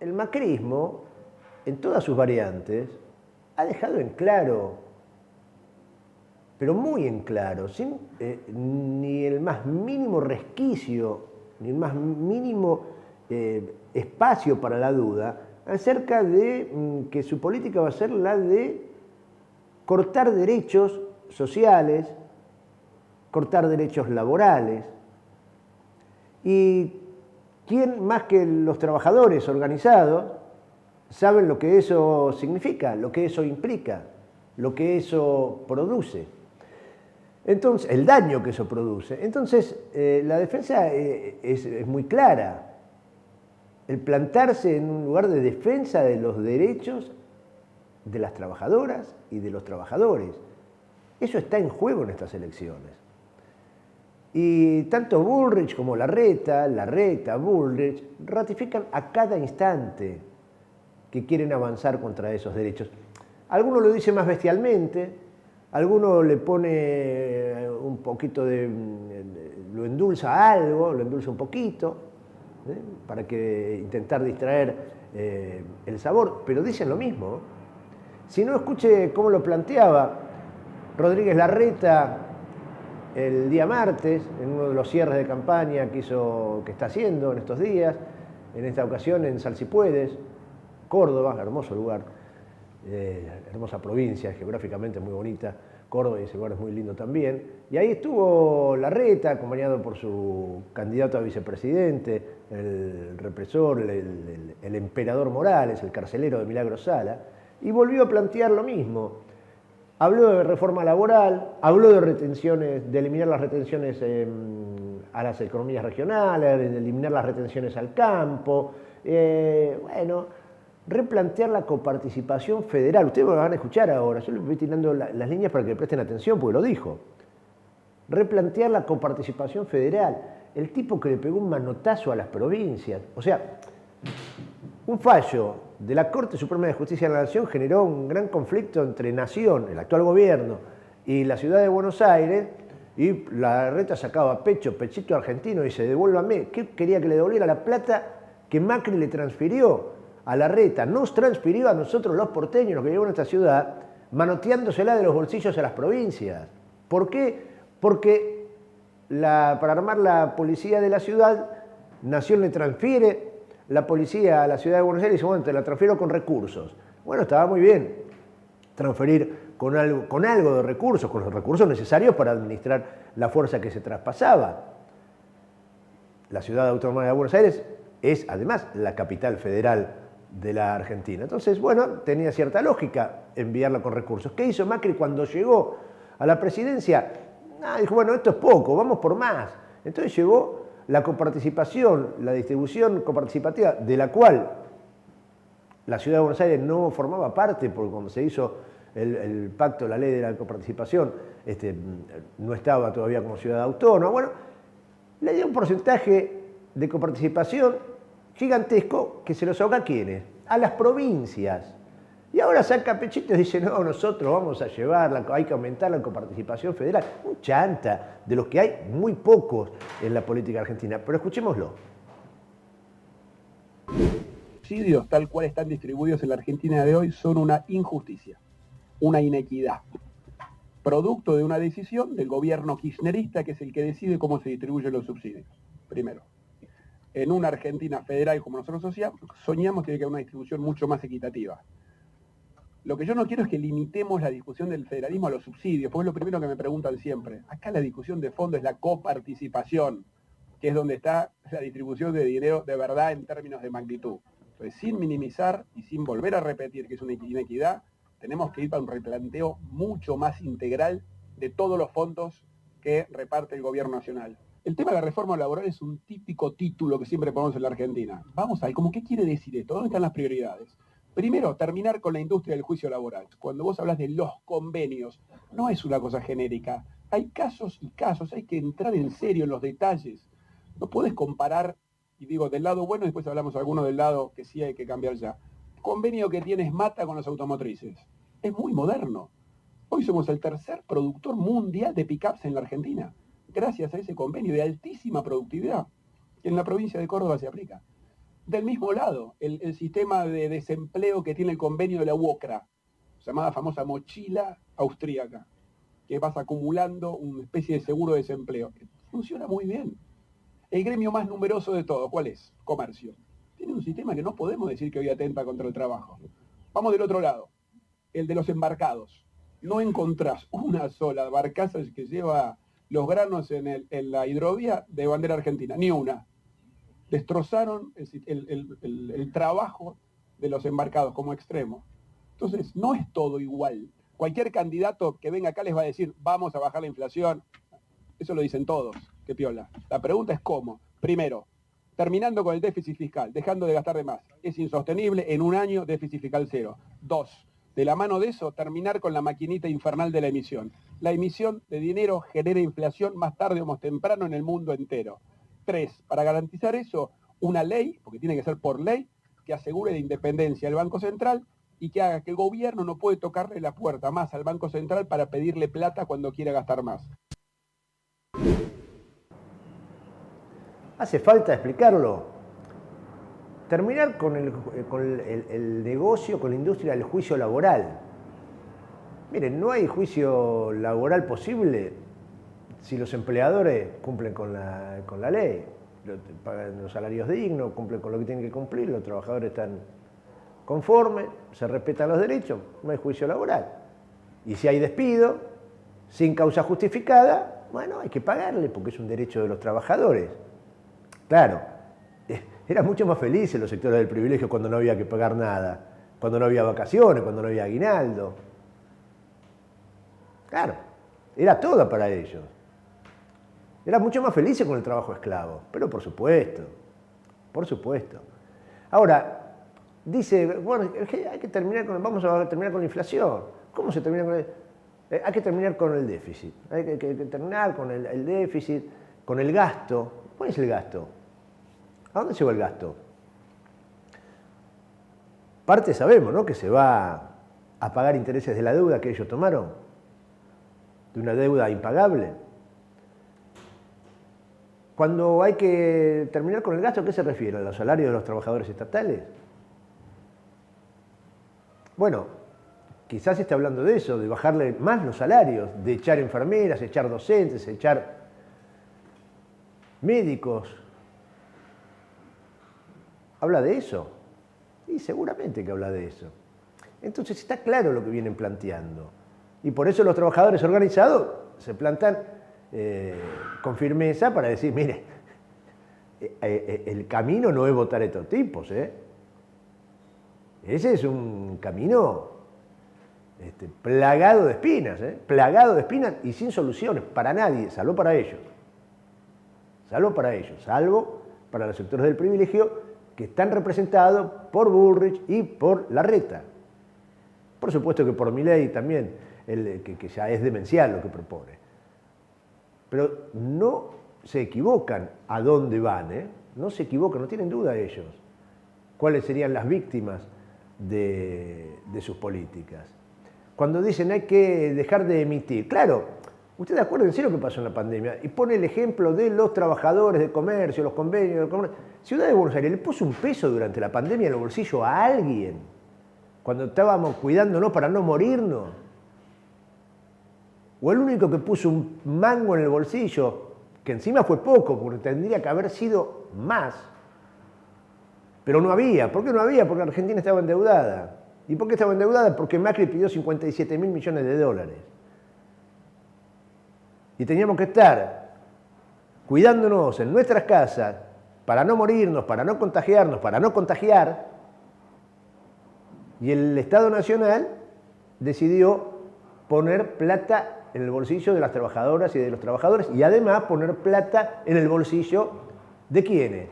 el macrismo, en todas sus variantes, ha dejado en claro, pero muy en claro, sin ni el más mínimo resquicio, ni el más mínimo espacio para la duda, acerca de que su política va a ser la de cortar derechos sociales, cortar derechos laborales. Y quién más que los trabajadores organizados saben lo que eso significa, lo que eso implica, lo que eso produce. Entonces, el daño que eso produce. Entonces, la defensa es muy clara. El plantarse en un lugar de defensa de los derechos de las trabajadoras y de los trabajadores. Eso está en juego en estas elecciones. Y tanto Bullrich como Larreta, Bullrich, ratifican a cada instante que quieren avanzar contra esos derechos. Alguno lo dice más bestialmente, alguno le pone un poquito lo endulza algo, lo endulza un poquito, para que intentar distraer el sabor, pero dicen lo mismo. Si no, escuche cómo lo planteaba Rodríguez Larreta el día martes, en uno de los cierres de campaña que está haciendo en estos días, en esta ocasión en Salsipuedes, Córdoba, hermoso lugar, hermosa provincia, geográficamente muy bonita, Córdoba, y ese lugar es muy lindo también. Y ahí estuvo Larreta, acompañado por su candidato a vicepresidente, el represor, el emperador Morales, el carcelero de Milagro Sala, y volvió a plantear lo mismo. Habló de reforma laboral, habló de retenciones, de eliminar las retenciones a las economías regionales, de eliminar las retenciones al campo, replantear la coparticipación federal. Ustedes me lo van a escuchar ahora, yo les voy tirando las líneas para que presten atención, porque lo dijo. Replantear la coparticipación federal. El tipo que le pegó un manotazo a las provincias. O sea, un fallo de la Corte Suprema de Justicia de la Nación generó un gran conflicto entre Nación, el actual gobierno, y la ciudad de Buenos Aires, y Larreta sacaba pechito argentino y dice, devuélvame. ¿Qué quería? Que le devolviera la plata que Macri le transfirió a Larreta. Nos transfirió a nosotros los porteños, los que viven en esta ciudad, manoteándosela de los bolsillos a las provincias. ¿Por qué? Porque para armar la policía de la ciudad, Nación le transfiere la policía a la ciudad de Buenos Aires y dice, bueno, te la transfiero con recursos. Bueno, estaba muy bien transferir con algo de recursos, con los recursos necesarios para administrar la fuerza que se traspasaba. La ciudad autónoma de Buenos Aires es, además, la capital federal de la Argentina. Entonces, bueno, tenía cierta lógica enviarla con recursos. ¿Qué hizo Macri cuando llegó a la presidencia? Dijo, bueno, esto es poco, vamos por más. Entonces llegó la coparticipación, la distribución coparticipativa, de la cual la ciudad de Buenos Aires no formaba parte, porque cuando se hizo el pacto, la ley de la coparticipación, no estaba todavía como ciudad autónoma. Bueno, le dio un porcentaje de coparticipación gigantesco que se los ahoga ¿a quiénes? A las provincias. Y ahora saca pechito y dice, no, nosotros vamos a llevarla, hay que aumentar la coparticipación federal. Un chanta, de los que hay muy pocos en la política argentina. Pero escuchémoslo. Los subsidios tal cual están distribuidos en la Argentina de hoy son una injusticia, una inequidad, producto de una decisión del gobierno kirchnerista, que es el que decide cómo se distribuyen los subsidios. Primero, en una Argentina federal como nosotros soñamos, tiene que haber una distribución mucho más equitativa. Lo que yo no quiero es que limitemos la discusión del federalismo a los subsidios, porque es lo primero que me preguntan siempre. Acá la discusión de fondo es la coparticipación, que es donde está la distribución de dinero de verdad en términos de magnitud. Entonces, sin minimizar y sin volver a repetir que es una inequidad, tenemos que ir para un replanteo mucho más integral de todos los fondos que reparte el gobierno nacional. El tema de la reforma laboral es un típico título que siempre ponemos en la Argentina. Vamos a ver, ¿cómo qué quiere decir esto? ¿Dónde están las prioridades? Primero, terminar con la industria del juicio laboral. Cuando vos hablas de los convenios, no es una cosa genérica. Hay casos y casos, hay que entrar en serio en los detalles. No puedes comparar, y digo, del lado bueno, y después hablamos algunos del lado que sí hay que cambiar ya. Convenio que tienes Mata con las automotrices. Es muy moderno. Hoy somos el tercer productor mundial de pickups en la Argentina, gracias a ese convenio de altísima productividad, que en la provincia de Córdoba se aplica. Del mismo lado, el sistema de desempleo que tiene el convenio de la UOCRA, llamada famosa mochila austríaca, que vas acumulando una especie de seguro de desempleo. Funciona muy bien. El gremio más numeroso de todos, ¿cuál es? Comercio. Tiene un sistema que no podemos decir que hoy atenta contra el trabajo. Vamos del otro lado, el de los embarcados. No encontrás una sola barcaza que lleva los granos en la hidrovía de bandera argentina, ni una. Destrozaron el trabajo de los embarcados como extremo. Entonces, no es todo igual. Cualquier candidato que venga acá les va a decir, vamos a bajar la inflación. Eso lo dicen todos, qué piola. La pregunta es cómo. Primero, terminando con el déficit fiscal, dejando de gastar de más. Es insostenible, en un año déficit fiscal cero. 2, de la mano de eso, terminar con la maquinita infernal de la emisión. La emisión de dinero genera inflación más tarde o más temprano en el mundo entero. 3, para garantizar eso, una ley, porque tiene que ser por ley, que asegure la independencia del Banco Central y que haga que el gobierno no puede tocarle la puerta más al Banco Central para pedirle plata cuando quiera gastar más. Hace falta explicarlo. Terminar con el negocio, con la industria del juicio laboral. Miren, no hay juicio laboral posible si los empleadores cumplen con la ley, pagan los salarios dignos, cumplen con lo que tienen que cumplir, los trabajadores están conformes, se respetan los derechos, no hay juicio laboral. Y si hay despido, sin causa justificada, bueno, hay que pagarle porque es un derecho de los trabajadores. Claro, eran mucho más felices los sectores del privilegio cuando no había que pagar nada, cuando no había vacaciones, cuando no había aguinaldo. Claro, era todo para ellos. Eran mucho más felices con el trabajo esclavo, pero por supuesto, por supuesto. Ahora, dice, bueno, hay que terminar vamos a terminar con la inflación. ¿Cómo se termina con hay que terminar con el déficit, hay que terminar con el déficit, con el gasto. ¿Cuál es el gasto? ¿A dónde se va el gasto? Parte sabemos, ¿no?, que se va a pagar intereses de la deuda que ellos tomaron, de una deuda impagable. Cuando hay que terminar con el gasto, ¿a qué se refiere? ¿A los salarios de los trabajadores estatales? Bueno, quizás esté hablando de eso, de bajarle más los salarios, de echar enfermeras, echar docentes, echar médicos. ¿Habla de eso? Sí, seguramente que habla de eso. Entonces está claro lo que vienen planteando. Y por eso los trabajadores organizados se plantan con firmeza para decir, mire, el camino no es votar a estos tipos, ¿eh? Ese es un camino plagado de espinas, plagado de espinas y sin soluciones para nadie, salvo para ellos. Salvo para ellos, salvo para los sectores del privilegio que están representados por Bullrich y por Larreta. Por supuesto que por Milei también, que ya es demencial lo que propone. Pero no se equivocan a dónde van, no se equivocan, no tienen duda ellos cuáles serían las víctimas de sus políticas. Cuando dicen hay que dejar de emitir, claro, ustedes acuérdense lo que pasó en la pandemia y pone el ejemplo de los trabajadores de comercio, los convenios de comercio. Ciudad de Buenos Aires le puso un peso durante la pandemia en el bolsillo a alguien cuando estábamos cuidándonos para no morirnos. O el único que puso un mango en el bolsillo, que encima fue poco, porque tendría que haber sido más. Pero no había. ¿Por qué no había? Porque Argentina estaba endeudada. ¿Y por qué estaba endeudada? Porque Macri pidió 57.000 millones de dólares. Y teníamos que estar cuidándonos en nuestras casas para no morirnos, para no contagiarnos, para no contagiar. Y el Estado Nacional decidió poner plata en el bolsillo de las trabajadoras y de los trabajadores y además poner plata en el bolsillo ¿de quiénes?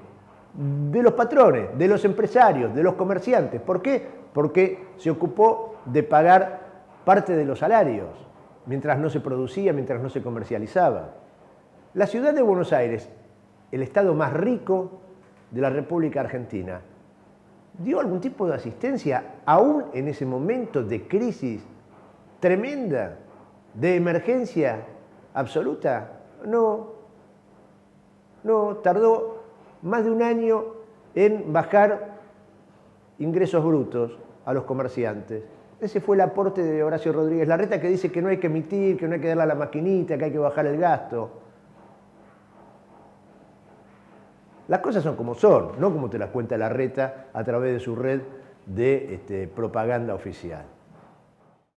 De los patrones, de los empresarios, de los comerciantes. ¿Por qué? Porque se ocupó de pagar parte de los salarios mientras no se producía, mientras no se comercializaba. La ciudad de Buenos Aires, el estado más rico de la República Argentina, ¿dio algún tipo de asistencia aún en ese momento de crisis tremenda, de emergencia absoluta? No, tardó más de un año en bajar ingresos brutos a los comerciantes. Ese fue el aporte de Horacio Rodríguez Larreta, que dice que no hay que emitir, que no hay que darle a la maquinita, que hay que bajar el gasto. Las cosas son como son, no como te las cuenta Larreta a través de su red de propaganda oficial.